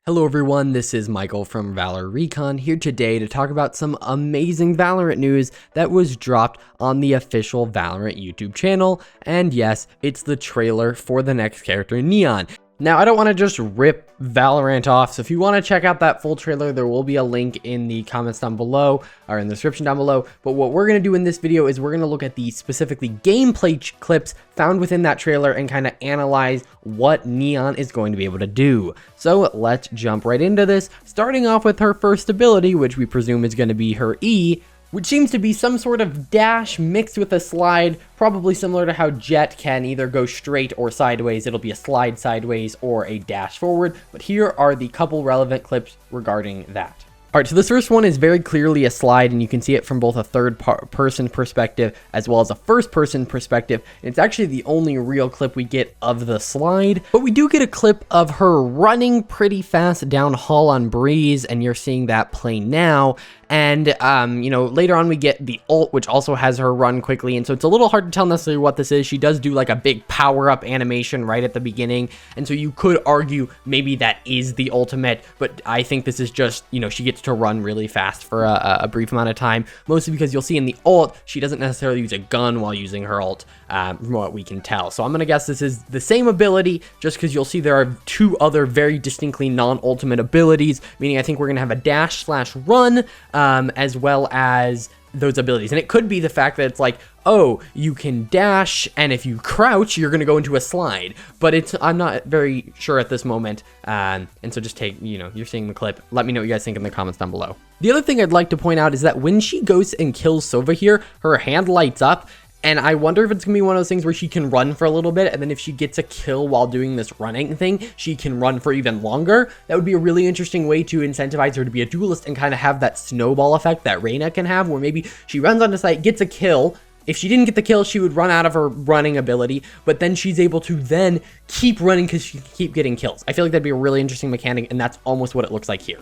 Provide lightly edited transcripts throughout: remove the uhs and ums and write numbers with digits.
Hello everyone, this is Michael from Valor Recon here today to talk about some amazing Valorant news that was dropped on the official Valorant YouTube channel. And yes, it's the trailer for the next character, Neon. Now, I don't want to just rip Valorant off, so if you want to check out that full trailer, there will be a link in the comments down below, or in the description down below. But what we're going to do in this video is we're going to look at the specifically gameplay clips found within that trailer and kind of analyze what Neon is going to be able to do. So let's jump right into this, starting off with her first ability, which we presume is going to be her E, which seems to be some sort of dash mixed with a slide, probably similar to how Jett can either go straight or sideways. It'll be a slide sideways or a dash forward, but here are the couple relevant clips regarding that. All right, so this first one is very clearly a slide, and you can see it from both a third-person perspective as well as a first-person perspective. It's actually the only real clip we get of the slide, but we do get a clip of her running pretty fast down hall on Breeze, and you're seeing that play now. And, later on we get the ult, which also has her run quickly, and so it's a little hard to tell necessarily what this is. She does do like a big power-up animation right at the beginning, and so you could argue maybe that is the ultimate, but I think this is just, she gets to run really fast for a brief amount of time, mostly because you'll see in the ult, she doesn't necessarily use a gun while using her ult, from what we can tell. So I'm going to guess this is the same ability, just because you'll see there are two other very distinctly non-ultimate abilities, meaning I think we're going to have a dash/run, as well as those abilities. And it could be the fact that it's like, oh, you can dash, and if you crouch, you're going to go into a slide. But I'm not very sure at this moment. And so just take, you're seeing the clip. Let me know what you guys think in the comments down below. The other thing I'd like to point out is that when she goes and kills Sova here, her hand lights up. And I wonder if it's going to be one of those things where she can run for a little bit, and then if she gets a kill while doing this running thing, she can run for even longer. That would be a really interesting way to incentivize her to be a duelist and kind of have that snowball effect that Reyna can have, where maybe she runs onto site, gets a kill. If she didn't get the kill, she would run out of her running ability, but then she's able to then keep running because she can keep getting kills. I feel like that'd be a really interesting mechanic, and that's almost what it looks like here.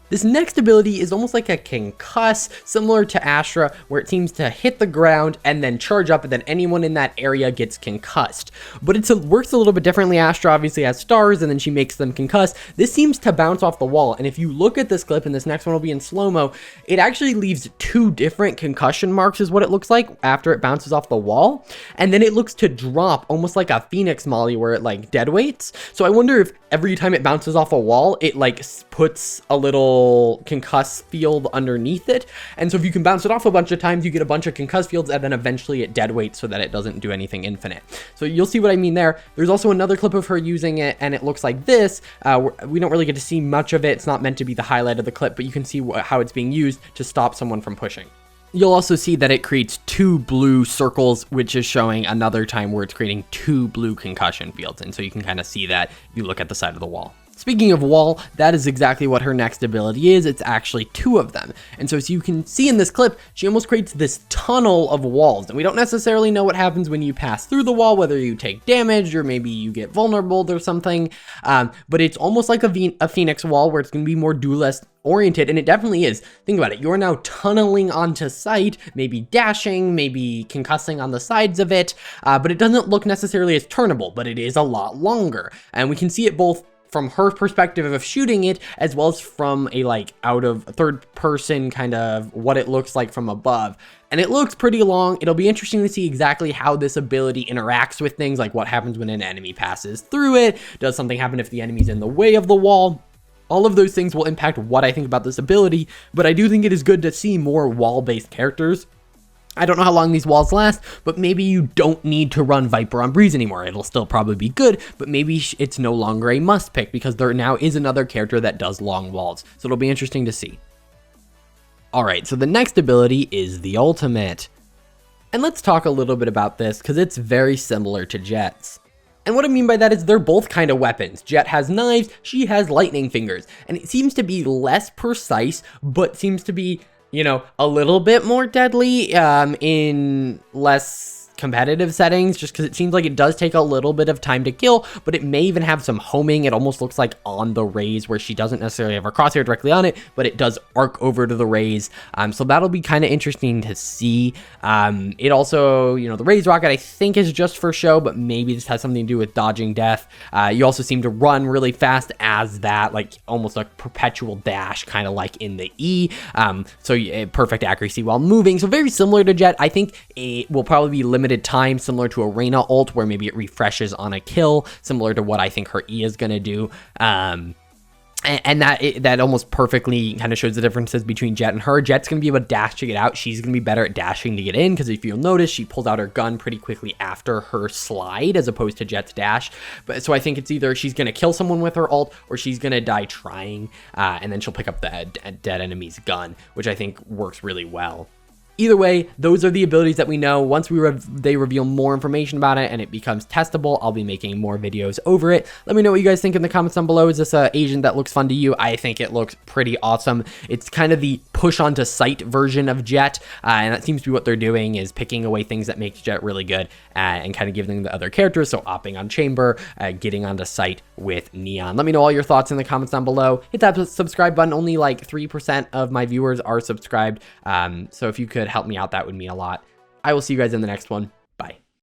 This next ability is almost like a concuss, similar to Astra, where it seems to hit the ground and then charge up, and then anyone in that area gets concussed. But it works a little bit differently. Astra obviously has stars, and then she makes them concuss. This seems to bounce off the wall, and if you look at this clip, and this next one will be in slow-mo, it actually leaves two different concussion marks is what it looks like after it bounces off the wall, and then it looks to drop almost like a Phoenix molly where it like dead weights. So I wonder if every time it bounces off a wall, it like puts a little concuss field underneath it, and so if you can bounce it off a bunch of times, you get a bunch of concuss fields, and then eventually it dead weights so that it doesn't do anything infinite. So you'll see what I mean there. There's also another clip of her using it, and it looks like this. We don't really get to see much of it. It's not meant to be the highlight of the clip, but you can see how it's being used to stop someone from pushing. You'll also see that it creates two blue circles, which is showing another time where it's creating two blue concussion fields, and so you can kind of see that if you look at the side of the wall. Speaking of wall, that is exactly what her next ability is. It's actually two of them. And so as you can see in this clip, she almost creates this tunnel of walls. And we don't necessarily know what happens when you pass through the wall, whether you take damage or maybe you get vulnerable or something. But it's almost like a Phoenix wall where it's going to be more duelist oriented, and it definitely is. Think about it. You're now tunneling onto site, maybe dashing, maybe concussing on the sides of it, but it doesn't look necessarily as turnable, but it is a lot longer. And we can see it both from her perspective of shooting it, as well as from a out of third person kind of what it looks like from above. And it looks pretty long. It'll be interesting to see exactly how this ability interacts with things, like what happens when an enemy passes through it. Does something happen if the enemy's in the way of the wall? All of those things will impact what I think about this ability, but I do think it is good to see more wall-based characters. I don't know how long these walls last, but maybe you don't need to run Viper on Breeze anymore. It'll still probably be good, but maybe it's no longer a must pick because there now is another character that does long walls. So it'll be interesting to see. All right, so the next ability is the ultimate. And let's talk a little bit about this because it's very similar to Jett's. And what I mean by that is they're both kind of weapons. Jett has knives, she has lightning fingers, and it seems to be less precise, but seems to be a little bit more deadly, in less competitive settings, just because it seems like it does take a little bit of time to kill, but it may even have some homing. It almost looks like on the rays, where she doesn't necessarily have her crosshair directly on it, but it does arc over to the rays. So that'll be kind of interesting to see. It also, you know, the rays rocket I think is just for show, but maybe this has something to do with dodging death. You also seem to run really fast as that, like almost a perpetual dash, kind of like in the E. So perfect accuracy while moving. So very similar to Jett. I think it will probably be limited time, similar to a Reyna ult, where maybe it refreshes on a kill, similar to what I think her E is going to do. And that almost perfectly kind of shows the differences between Jett and her. Jett's going to be able to dash to get out. She's going to be better at dashing to get in, because if you'll notice, she pulls out her gun pretty quickly after her slide, as opposed to Jett's dash. But so I think it's either she's going to kill someone with her ult, or she's going to die trying, and then she'll pick up the dead enemy's gun, which I think works really well. Either way, those are the abilities that we know. Once they reveal more information about it and it becomes testable, I'll be making more videos over it. Let me know what you guys think in the comments down below. Is this an agent that looks fun to you? I think it looks pretty awesome. It's kind of the push onto sight version of Jett, and that seems to be what they're doing, is picking away things that make Jett really good and kind of giving them the other characters. So opping on Chamber, getting onto sight with Neon. Let me know all your thoughts in the comments down below. Hit that subscribe button. Only like 3% of my viewers are subscribed, so if you could help me out, that would mean a lot. I will see you guys in the next one.